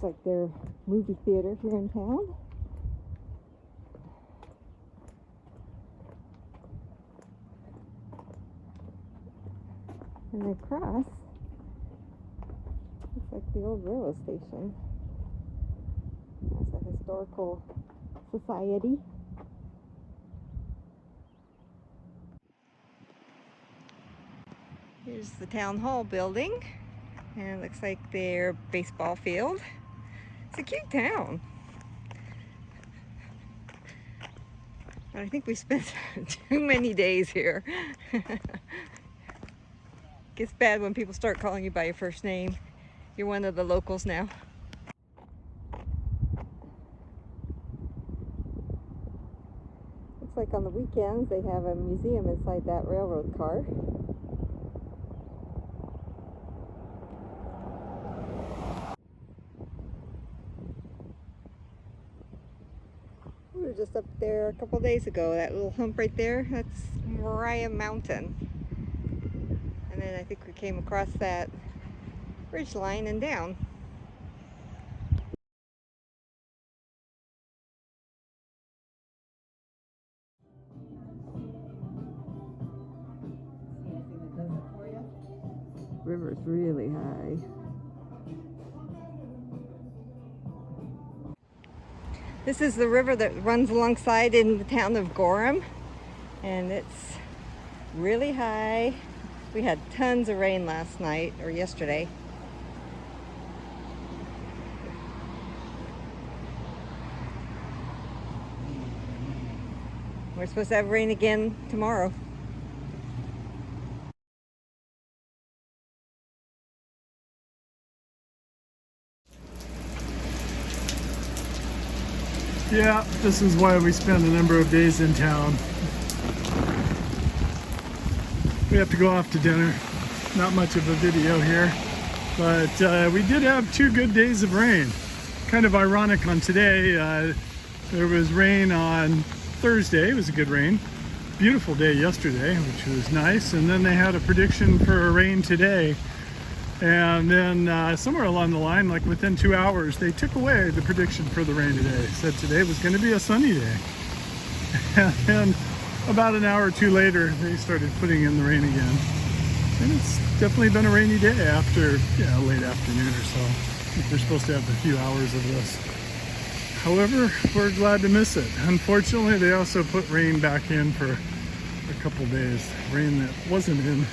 Looks like their movie theater here in town. And across, looks like the old railroad station. That's a historical society. Here's the town hall building, and it looks like their baseball field. It's a cute town. But I think we spent too many days here. Gets bad when people start calling you by your first name. You're one of the locals now. Looks like on the weekends they have a museum inside that railroad car. We were just up there a couple days ago. That little hump right there, that's Moriah Mountain. And then I think we came across that ridge line and down. River's really high. This is the river that runs alongside in the town of Gorham, and it's really high. We had tons of rain last night, or yesterday. We're supposed to have rain again tomorrow. Yeah, this is why we spend a number of days in town. We have to go off to dinner. Not much of a video here, but we did have 2 good days of rain. Kind of ironic on today. There was rain on Thursday. It was a good rain. Beautiful day yesterday, which was nice. And then they had a prediction for a rain today. And then somewhere along the line, like within 2 hours, they took away the prediction for the rain today. Said today was going to be a sunny day. And then about an hour or 2 later, they started putting in the rain again. And it's definitely been a rainy day after, late afternoon or so. I think we're supposed to have a few hours of this. However, we're glad to miss it. Unfortunately, they also put rain back in for a couple days. Rain that wasn't in.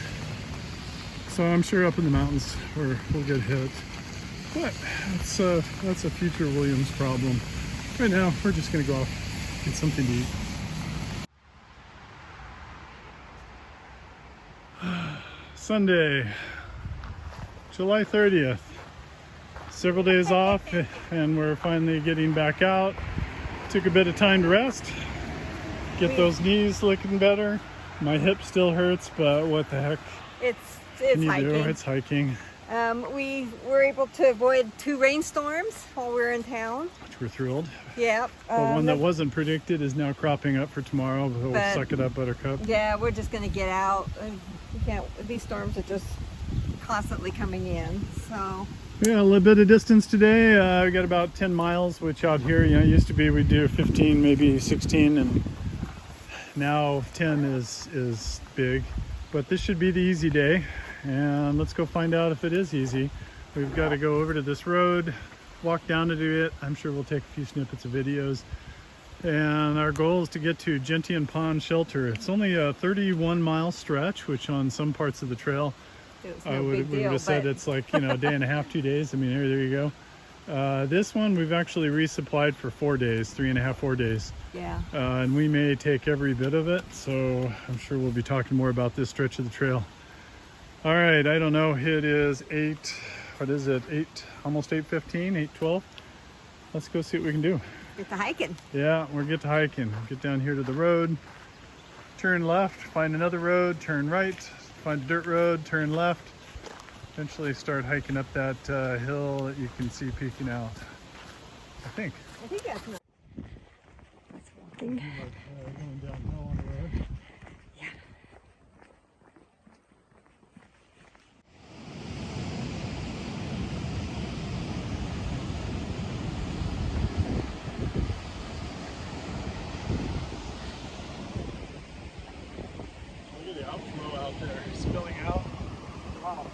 So I'm sure up in the mountains we'll get hit. But that's a future Williams problem. Right now, we're just gonna go off, get something to eat. Sunday, July 30th. Several days off, and we're finally getting back out. Took a bit of time to rest, get those knees looking better. My hip still hurts, but what the heck? It's hiking. It's hiking. We were able to avoid 2 rainstorms while we were in town. Which we're thrilled. Yep. But one that wasn't predicted is now cropping up for tomorrow. We'll suck it up, Buttercup. Yeah, we're just going to get out. We can't, these storms are just constantly coming in, so. Yeah, a little bit of distance today. We got about 10 miles, which out here, it used to be we'd do 15, maybe 16, and now 10 is big. But this should be the easy day, and let's go find out if it is easy. We've got to go over to this road, walk down to do it. I'm sure we'll take a few snippets of videos. And our goal is to get to Gentian Pond Shelter. It's only a 31-mile stretch, which on some parts of the trail, I would have said it's like, a day and a half, 2 days. I mean, there you go. This one we've actually resupplied for 4 days, 3.5, 4 days. Yeah. And we may take every bit of it, so I'm sure we'll be talking more about this stretch of the trail. All right, I don't know, it is 8, almost 8:15, 8:12. Let's go see what we can do. Get to hiking. Yeah, we'll get to hiking. Get down here to the road, turn left, find another road, turn right, find a dirt road, turn left. Eventually start hiking up that hill that you can see peeking out. I think that's nice. That's walking. Going downhill on the road. Yeah. there spilling out. Wow.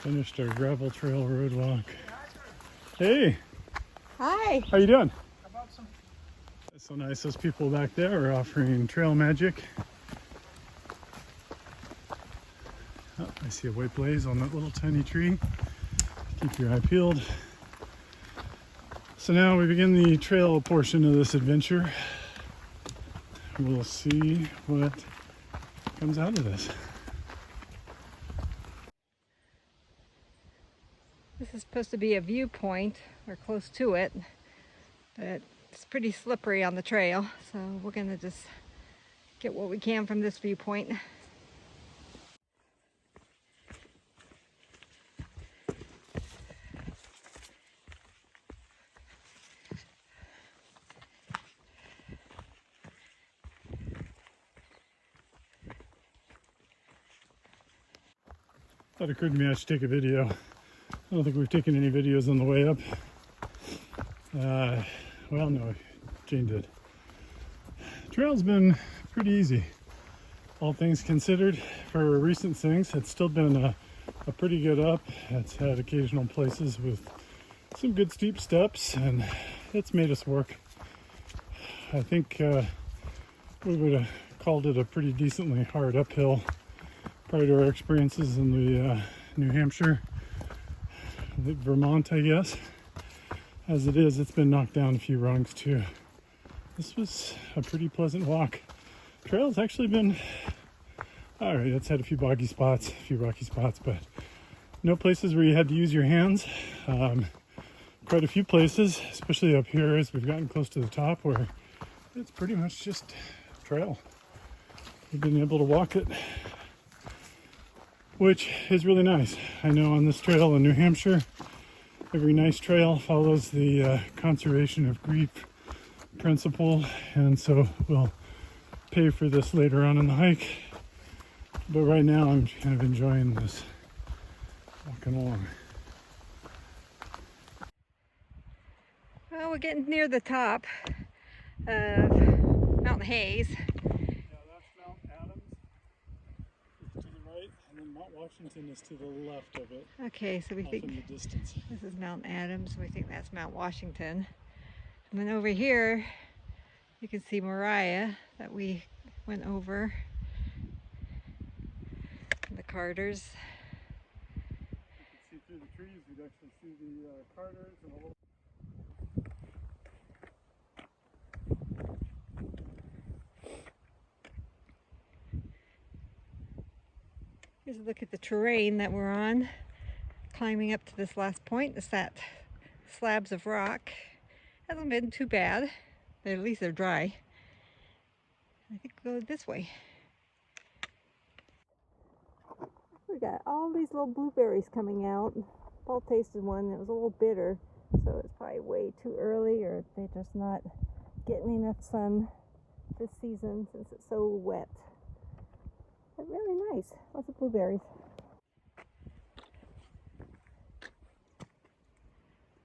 Finished our gravel trail road walk. Hey, Hi. how you doing? It's so nice. Those people back there are offering trail magic. Oh, I see a white blaze on that little tiny tree. Keep your eye peeled. So now we begin the trail portion of this adventure. We'll see what comes out of this. This is supposed to be a viewpoint, or close to it, but it's pretty slippery on the trail, so we're gonna just get what we can from this viewpoint. Thought it occurred to me I should take a video. I don't think we've taken any videos on the way up. Well, no, Jane did. The trail's been pretty easy, all things considered. For recent things, it's still been a pretty good up. It's had occasional places with some good steep steps, and it's made us work. I think we would have called it a pretty decently hard uphill prior to our experiences in the New Hampshire, Vermont, I guess. As it is, it's been knocked down a few rungs too. This was a pretty pleasant walk. Trail's actually been all right. It's had a few boggy spots, a few rocky spots, but no places where you had to use your hands. Quite a few places, especially up here as we've gotten close to the top, where it's pretty much just trail. We've been able to walk it, which is really nice. I know on this trail in New Hampshire, every nice trail follows the conservation of grief principle, and so we'll pay for this later on in the hike. But right now I'm kind of enjoying this, walking along. Well, we're getting near the top of Mount Hayes. Yeah, that's Mount Adams to the right, and then Mount Washington is to the left of it. Okay, so we Off think in the distance. this is Mount Adams. We think that's Mount Washington. And then over here, you can see Moriah that we went over. The Carters. You can see through the trees, you'd actually see the Carters and a little. Here's a look at the terrain that we're on. Climbing up to this last point, it's that slabs of rock. Hasn't been too bad, but at least they're dry. I think we'll go this way. We got all these little blueberries coming out. Paul tasted one, it was a little bitter, so it's probably way too early, or they're just not getting enough sun this season since it's so wet. But really nice, lots of blueberries.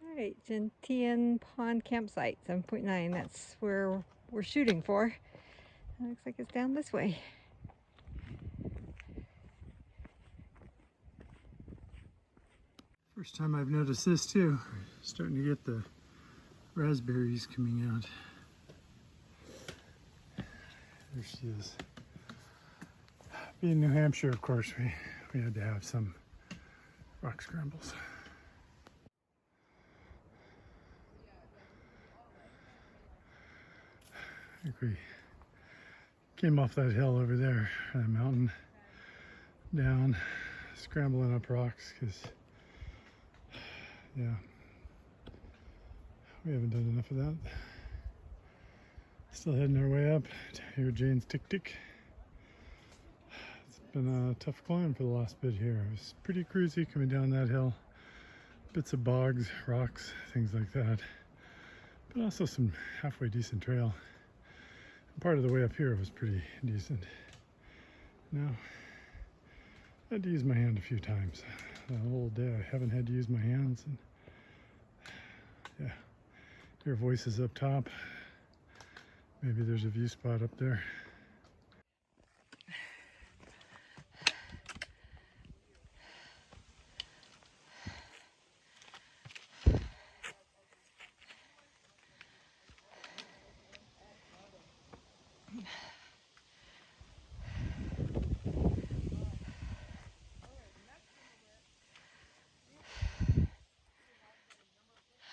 Alright, Gentian Pond Campsite, 7.9, that's where we're shooting for. It looks like it's down this way. First time I've noticed this too. Starting to get the raspberries coming out. There she is. Being New Hampshire, of course, we had to have some rock scrambles. I think we came off that hill over there, that mountain, down, scrambling up rocks, because yeah, we haven't done enough of that. Still heading our way up to hear Jane's tick tick. been a tough climb for the last bit here. It was pretty cruisy coming down that hill. Bits of bogs, rocks, things like that. But also some halfway decent trail. And part of the way up here was pretty decent. Now, I had to use my hand a few times. A whole day I haven't had to use my hands. And yeah, your voice is up top. Maybe there's a view spot up there.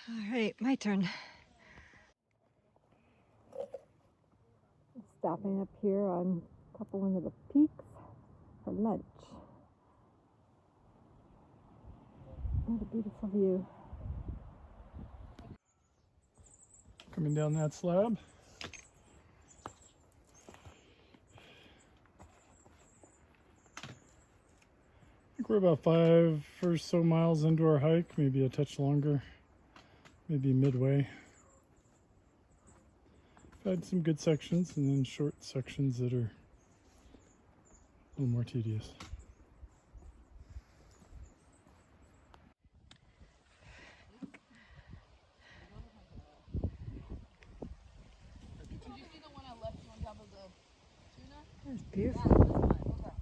All right, my turn. Stopping up here on a couple of the peaks for lunch. What a beautiful view. Coming down that slab. I think we're about 5 or so miles into our hike, maybe a touch longer, maybe midway. I've had some good sections and then short sections that are a little more tedious. Did you see the one I left you on top of the tuna? That's beautiful. Yeah, this one. Okay.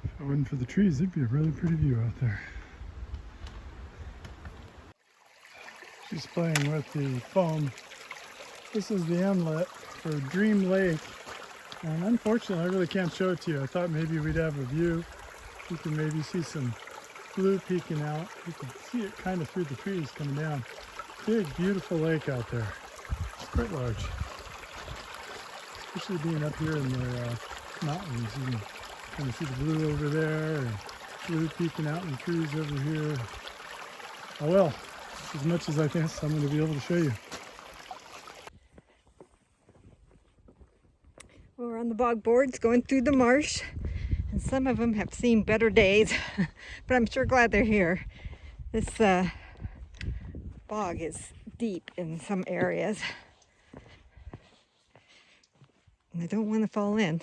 If it wasn't for the trees, it'd be a really pretty view out there. She's playing with the foam. This is the inlet for Dream Lake. And unfortunately, I really can't show it to you. I thought maybe we'd have a view. You can maybe see some blue peeking out. You can see it kind of through the trees coming down. Big, beautiful lake out there. It's quite large. Especially being up here in the mountains. You can kind of see the blue over there and blue peeking out in the trees over here. Oh well, as much as I think I'm going to be able to show you. Well, we're on the bog boards going through the marsh, and some of them have seen better days, but I'm sure glad they're here. This bog is deep in some areas, and I don't want to fall in.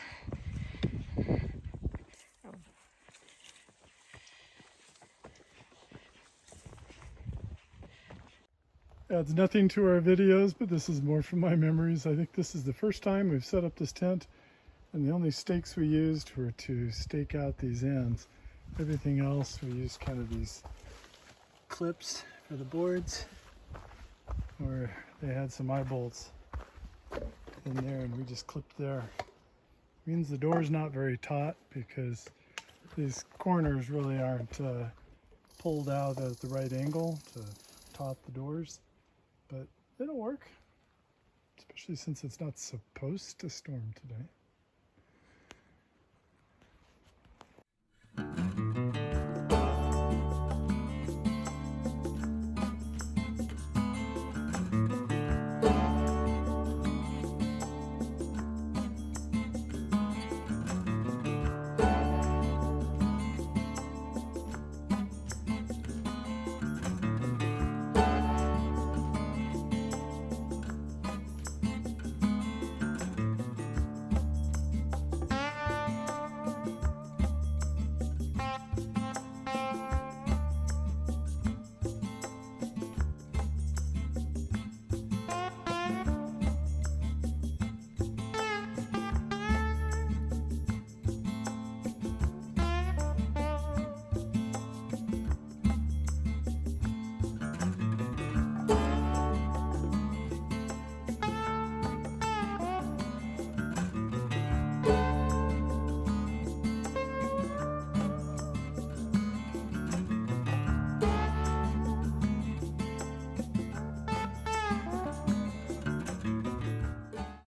Adds nothing to our videos, but this is more from my memories. I think this is the first time we've set up this tent, and the only stakes we used were to stake out these ends. Everything else we used kind of these clips for the boards, or they had some eye bolts in there and we just clipped there. Means the door's not very taut because these corners really aren't pulled out at the right angle to taut the doors. But it'll work, especially since it's not supposed to storm today.